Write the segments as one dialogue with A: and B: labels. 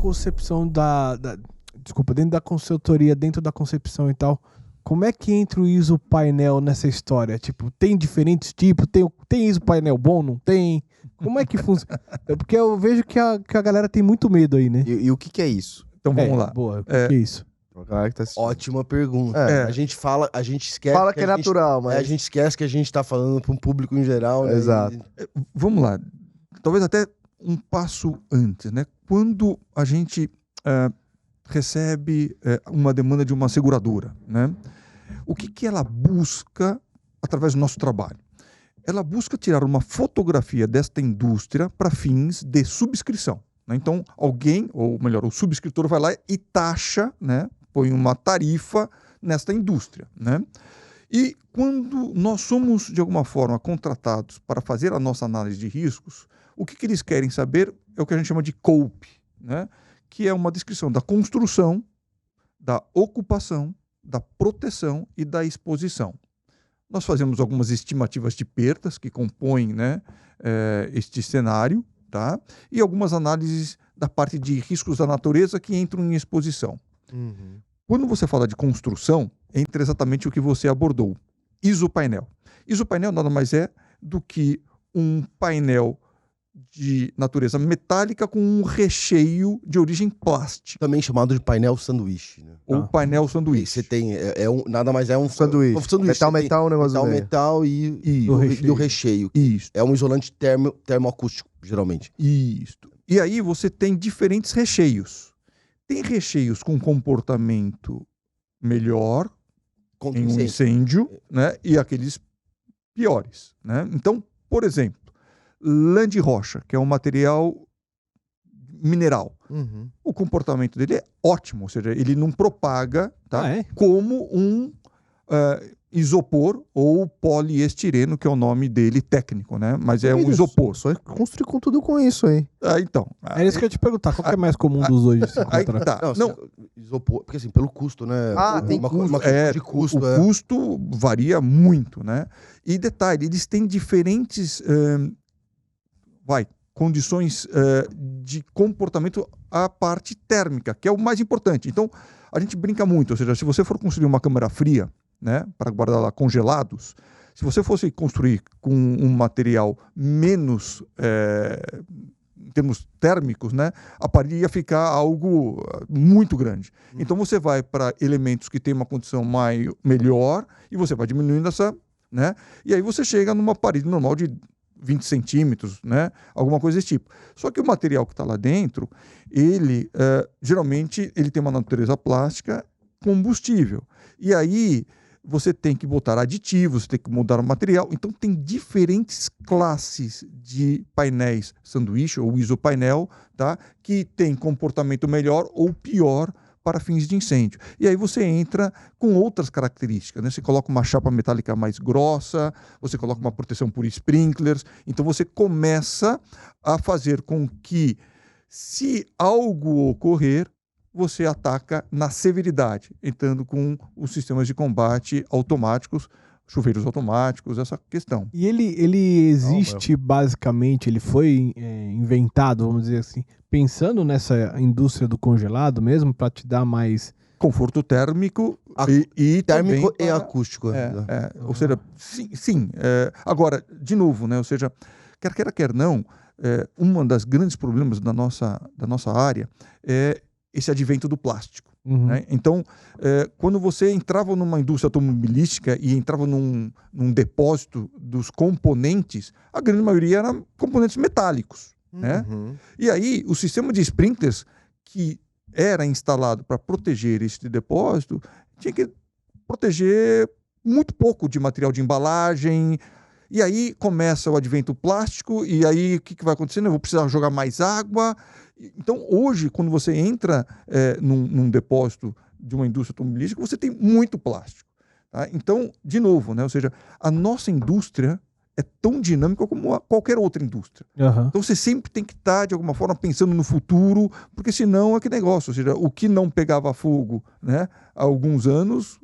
A: concepção desculpa, dentro da consultoria, dentro da concepção e tal, como é que entra o ISO painel nessa história? Tipo, tem diferentes tipos? Tem ISO painel bom? Não tem? Como é que funciona? Porque eu vejo que a galera tem muito medo aí, né?
B: E o que é isso?
C: Então vamos lá.
A: Boa, o que é isso?
B: Ótima pergunta.
C: É.
B: A gente esquece.
D: Fala que é natural, mas.
B: A gente esquece que a gente tá falando para um público em geral, né?
D: Exato.
C: Vamos lá. Talvez até um passo antes, né? Quando a gente recebe uma demanda de uma seguradora, né? O que ela busca através do nosso trabalho? Ela busca tirar uma fotografia desta indústria para fins de subscrição, né? Então, alguém, ou melhor, o subscritor vai lá e taxa, né? Põe uma tarifa nesta indústria, né? E quando nós somos, de alguma forma, contratados para fazer a nossa análise de riscos, o que eles querem saber é o que a gente chama de COPE, né? Que é uma descrição da construção, da ocupação, da proteção e da exposição. Nós fazemos algumas estimativas de perdas que compõem, né, este cenário, tá? E algumas análises da parte de riscos da natureza que entram em exposição.
D: Uhum.
C: Quando você fala de construção, entra exatamente o que você abordou. Isopainel. Isopainel nada mais é do que um painel de natureza metálica com um recheio de origem plástica.
B: Também chamado de painel sanduíche, né?
C: Ou painel sanduíche.
B: Você tem, nada mais é um
D: Sanduíche. Metal, um negócio
B: metal e o recheio.
C: Isso.
B: É um isolante termoacústico, geralmente.
C: Isso. E aí você tem diferentes recheios. Tem recheios com comportamento melhor
B: Contra
C: em um incêndio, né? E aqueles piores, né? Então, por exemplo, lã de rocha, que é um material mineral.
D: Uhum.
C: O comportamento dele é ótimo, ou seja, ele não propaga, tá? Como um isopor ou poliestireno, que é o nome dele técnico, né? Mas é um isopor.
D: Só construir com tudo com isso aí.
C: Então.
A: É isso que eu ia te perguntar, qual que é mais comum dos hoje?
C: Aí tá.
B: Não, isopor, porque assim, pelo custo, né?
D: Tem
B: uma de custo.
C: O custo varia muito, né? E detalhe, eles têm diferentes condições de comportamento à parte térmica, que é o mais importante. Então, a gente brinca muito, ou seja, se você for construir uma câmara fria, né, para guardar lá congelados, se você fosse construir com um material menos, em termos térmicos, né, a parede ia ficar algo muito grande. Então, você vai para elementos que têm uma condição melhor e você vai diminuindo essa, né, e aí você chega numa parede normal de 20 centímetros, né? Alguma coisa desse tipo. Só que o material que está lá dentro, ele, geralmente, ele tem uma natureza plástica combustível. E aí, você tem que botar aditivos, você tem que mudar o material. Então, tem diferentes classes de painéis sanduíche ou isopainel, tá? Que tem comportamento melhor ou pior para fins de incêndio. E aí você entra com outras características, né? Você coloca uma chapa metálica mais grossa, você coloca uma proteção por sprinklers, então você começa a fazer com que, se algo ocorrer, você ataca na severidade, entrando com os sistemas de combate automáticos, chuveiros automáticos, essa questão.
A: E ele existe basicamente, ele foi inventado, vamos dizer assim, pensando nessa indústria do congelado mesmo, para te dar mais
C: conforto térmico e
B: térmico
C: também
B: e acústico.
C: Ou seja, sim. Agora, de novo, né? Ou seja, quer queira, quer não, um dos grandes problemas da nossa área é esse advento do plástico.
A: Uhum.
C: Né? Então, quando você entrava numa indústria automobilística e entrava num depósito dos componentes, a grande maioria eram componentes metálicos. Né? E aí, o sistema de sprinklers que era instalado para proteger este depósito tinha que proteger muito pouco de material de embalagem. E aí começa o advento plástico, e aí o que vai acontecendo? Eu vou precisar jogar mais água. Então, hoje, quando você entra num depósito de uma indústria automobilística, você tem muito plástico. Tá? Então, de novo, né? Ou seja, a nossa indústria é tão dinâmica como qualquer outra indústria.
A: Uhum.
C: Então, você sempre tem que estar, de alguma forma, pensando no futuro, porque senão é que negócio. Ou seja, o que não pegava fogo, né, há alguns anos,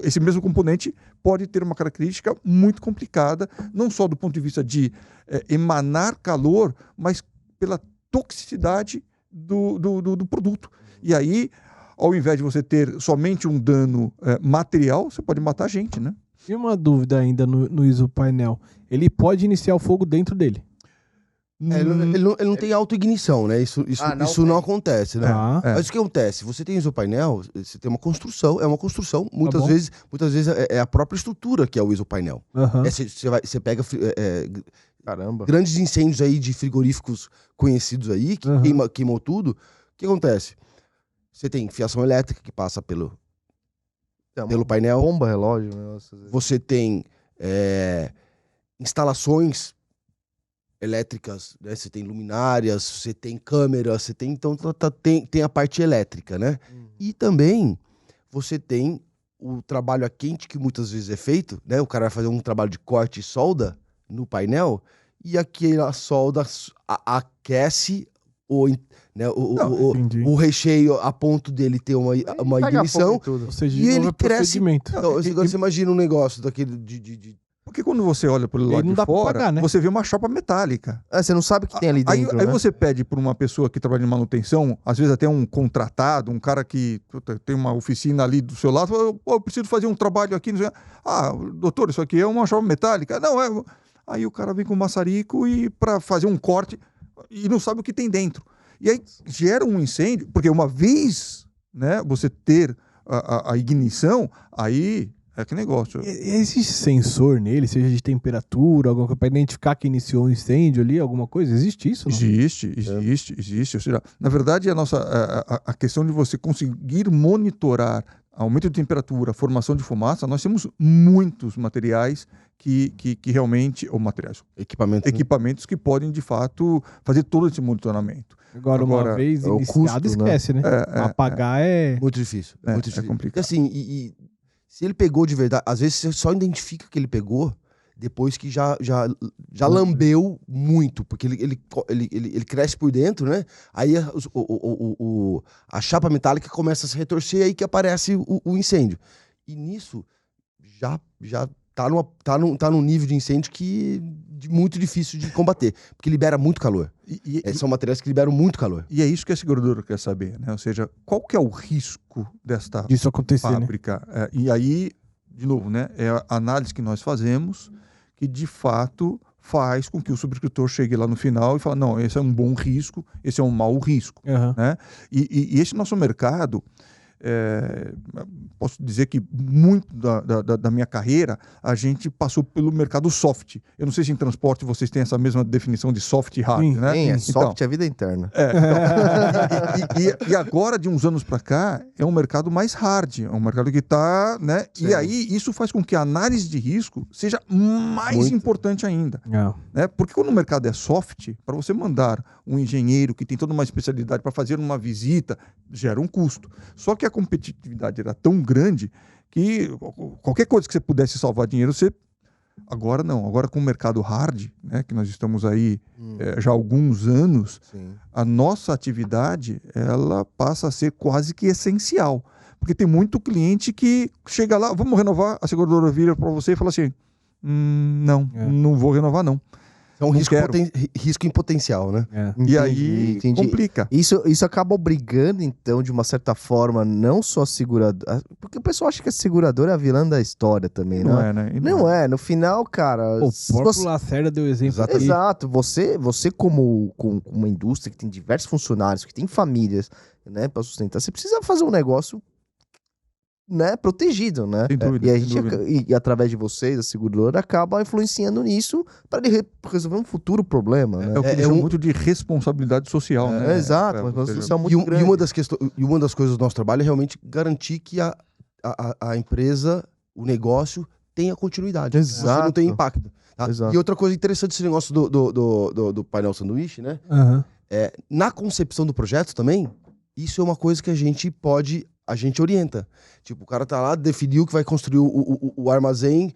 C: esse mesmo componente pode ter uma característica muito complicada, não só do ponto de vista de emanar calor, mas pela toxicidade do produto. E aí, ao invés de você ter somente um dano material, você pode matar a gente, né?
A: E uma dúvida ainda no isopainel. Ele pode iniciar o fogo dentro dele?
B: Ele não tem autoignição, né? Isso não acontece, né? Mas o que acontece? Você tem isopainel, você tem uma construção, muitas vezes é a própria estrutura que é o isopainel. Você pega
D: Caramba.
B: grandes incêndios aí de frigoríficos conhecidos aí, que queimou tudo. O que acontece? Você tem fiação elétrica que passa pelo painel.
D: Bomba, relógio, negócio.
B: Você tem instalações elétricas, né? Você tem luminárias, você tem câmeras, você tem, então tem a parte elétrica, né? E também você tem o trabalho a quente que muitas vezes é feito, né? O cara vai fazer um trabalho de corte e solda no painel e aquela solda aquece o recheio a ponto dele ter uma ignição.
A: Ou seja,
B: E ele cresce.
A: procedimento.
B: Então, agora você imagina um negócio daquele de
C: Porque quando você olha pelo lado
A: não
C: de
A: dá pra
C: fora,
A: pagar, né?
C: você vê uma chapa metálica.
D: Você não sabe o que tem ali dentro,
C: Aí
D: né?
C: você pede para uma pessoa que trabalha em manutenção, às vezes até um contratado, um cara que tem uma oficina ali do seu lado, fala, eu preciso fazer um trabalho aqui. Não sei. Doutor, isso aqui é uma chapa metálica. Não, é... Aí o cara vem com um maçarico e para fazer um corte e não sabe o que tem dentro. E aí gera um incêndio, porque uma vez, né, você ter a ignição, aí é que negócio.
A: Existe sensor nele, seja de temperatura, alguma coisa, para identificar que iniciou um incêndio ali, alguma coisa? Existe isso? Não?
C: Existe. Ou seja, na verdade, a questão de você conseguir monitorar aumento de temperatura, formação de fumaça, nós temos muitos materiais que realmente, ou materiais, equipamentos que podem, de fato, fazer todo esse monitoramento.
A: Agora uma vez iniciado, esquece, né? Apagar é...
B: Muito difícil. Muito difícil.
C: É complicado.
B: Porque, assim, se ele pegou de verdade, às vezes você só identifica que ele pegou depois que já lambeu muito, porque ele cresce por dentro, né? Aí a chapa metálica começa a se retorcer, aí que aparece o incêndio. E nisso já tá num nível de incêndio muito difícil de combater, porque libera muito calor. São materiais que liberam muito calor.
C: E é isso que a seguradora quer saber, né? Ou seja, qual que é o risco
A: disso acontecer,
C: fábrica? Né? E aí, de novo, né? É a análise que nós fazemos que, de fato, faz com que o subscritor chegue lá no final e fale, não, esse é um bom risco, esse é um mau risco. Né? E esse nosso mercado... posso dizer que muito da minha carreira a gente passou pelo mercado soft. Eu não sei se em transporte vocês têm essa mesma definição de soft e hard, né?
D: Sim, soft é a vida interna.
C: E agora, de uns anos para cá, é um mercado mais hard, é um mercado que está, né? Sim. E aí isso faz com que a análise de risco seja mais importante ainda. Né? Porque quando o mercado é soft, para você mandar um engenheiro que tem toda uma especialidade para fazer uma visita, gera um custo. Só que a competitividade era tão grande que qualquer coisa que você pudesse salvar dinheiro, você... Agora não. Agora com o mercado hard, né, que nós estamos aí já há alguns anos, a nossa atividade ela passa a ser quase que essencial. Porque tem muito cliente que chega lá, vamos renovar, a seguradora vira para você e fala assim, não vou renovar não.
B: É um risco em potencial, né?
C: E aí complica.
D: Isso acaba obrigando, então, de uma certa forma, não só a seguradora... Porque o pessoal acha que a seguradora é a vilã da história também,
C: não
D: né?
C: É, né?
D: Não é. No final, cara...
A: O próprio Lacerda deu exemplo aqui.
D: Exato. Você como com uma indústria que tem diversos funcionários, que tem famílias, né, para sustentar, você precisa fazer um negócio, né, protegido, né?
C: Sem dúvida,
D: e a gente, e através de vocês, a seguradora, acaba influenciando nisso para ele resolver um futuro problema, né?
C: É o que eles chamam muito de responsabilidade social, né?
D: Exato, uma responsabilidade social muito grande.
B: E uma das coisas do nosso trabalho é realmente garantir que a empresa, o negócio, tenha continuidade.
D: Exato.
B: Você não tem impacto. Tá?
D: Exato.
B: E outra coisa interessante desse negócio do painel sanduíche, né? Na concepção do projeto também, isso é uma coisa que a gente orienta. Tipo, o cara tá lá, definiu que vai construir o armazém,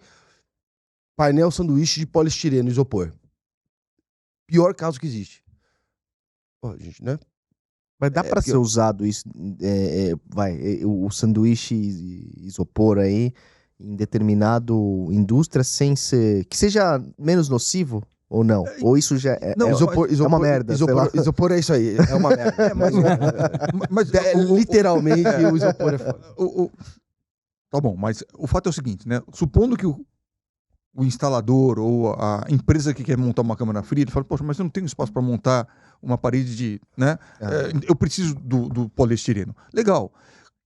B: painel sanduíche de poliestireno, isopor. Pior caso que existe. Gente, né?
D: Mas dá pra ser usado isso, o sanduíche isopor aí, em determinado indústria, sem ser... Que seja menos nocivo? Ou não? Ou isso já
C: Não,
D: é uma merda, sei lá.
B: Isopor é isso aí, é uma merda.
C: mas
B: Literalmente, o isopor é foda.
C: Tá bom, mas o fato é o seguinte, né? Supondo que o instalador ou a empresa que quer montar uma câmara fria, ele fala, poxa, mas eu não tenho espaço para montar uma parede de, né? Eu preciso do poliestireno. Legal.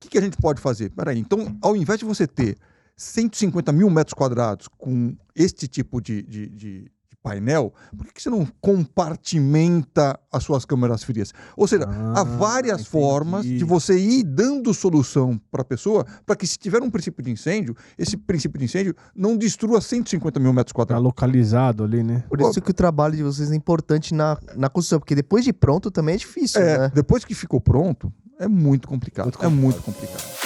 C: O que a gente pode fazer? Peraí, então, ao invés de você ter 150 mil metros quadrados com este tipo de painel, por que você não compartimenta as suas câmeras frias? Ou seja, há várias formas de você ir dando solução para a pessoa, para que se tiver um princípio de incêndio, esse princípio de incêndio não destrua 150 mil metros
A: Tá
C: quadrados.
A: localizado ali, né?
D: Por isso que o trabalho de vocês é importante na construção, porque depois de pronto também é difícil, né?
C: Depois que ficou pronto, é muito complicado. Muito complicado.